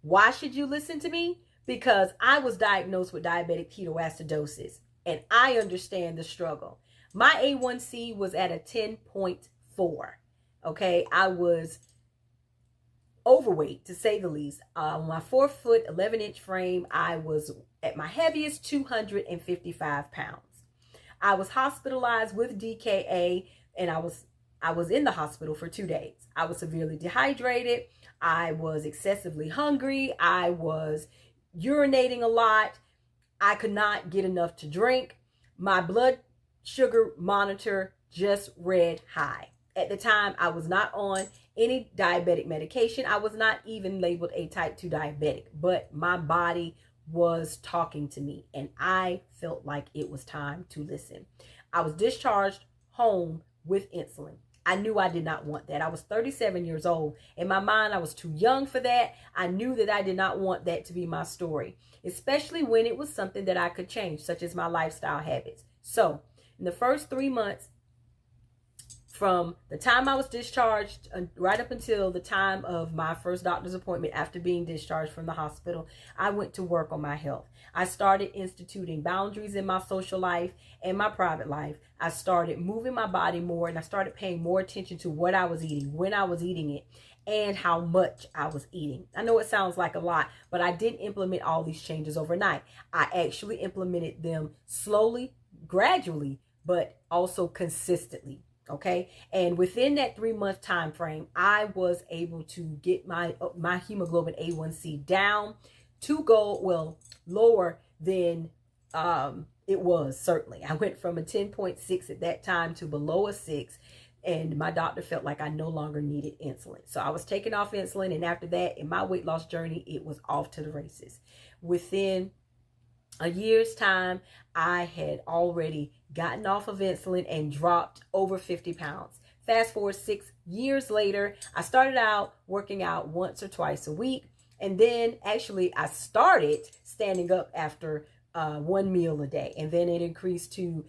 Why should you listen to me? Because I was diagnosed with diabetic ketoacidosis and I understand the struggle. My A1C was at a 10.4. Okay, I was overweight to say the least. On my 4 foot 11-inch frame, I was at my heaviest 255 pounds. I was hospitalized with DKA and I was in the hospital for 2 days. I was severely dehydrated. I was excessively hungry. I was urinating a lot. I could not get enough to drink. My blood sugar monitor just read high. At the time, I was not on any diabetic medication. I was not even labeled a type 2 diabetic, but my body was talking to me and I felt like it was time to listen. I was discharged home with insulin. I knew I did not want that. I was 37 years old. In my mind, I was too young for that. I knew that I did not want that to be my story, especially when it was something that I could change, such as my lifestyle habits. So in the first 3 months, from the time I was discharged right up until the time of my first doctor's appointment after being discharged from the hospital, I went to work on my health. I started instituting boundaries in my social life and my private life. I started moving my body more and I started paying more attention to what I was eating, when I was eating it, and how much I was eating. I know it sounds like a lot, but I didn't implement all these changes overnight. I actually implemented them slowly, gradually, but also consistently. Okay. And within that 3-month time frame, I was able to get my hemoglobin A1C down to go, well, lower than it was. Certainly I went from a 10.6 at that time to below a 6, and my doctor felt like I no longer needed insulin. So I was taking off insulin, and after that, in my weight loss journey, it was off to the races. Within a year's time, I had already gotten off of insulin and dropped over 50 pounds. Fast forward 6 years later, I started out working out once or twice a week. And then actually I started standing up after 1 meal a day. And then it increased to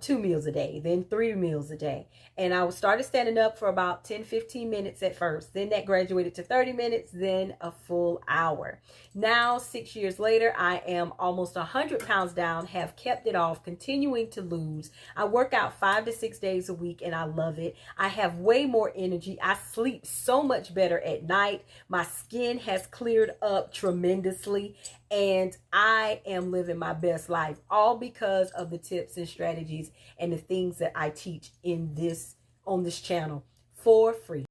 2 meals a day, then 3 meals a day. And I started standing up for about 10-15 minutes at first. Then that graduated to 30 minutes, then a full hour. Now, 6 years later, I am almost 100 pounds down, have kept it off, continuing to lose. I work out 5 to 6 days a week and I love it. I have way more energy. I sleep so much better at night. My skin has cleared up tremendously and I am living my best life, all because of the tips and strategies and the things that I teach in on this channel for free.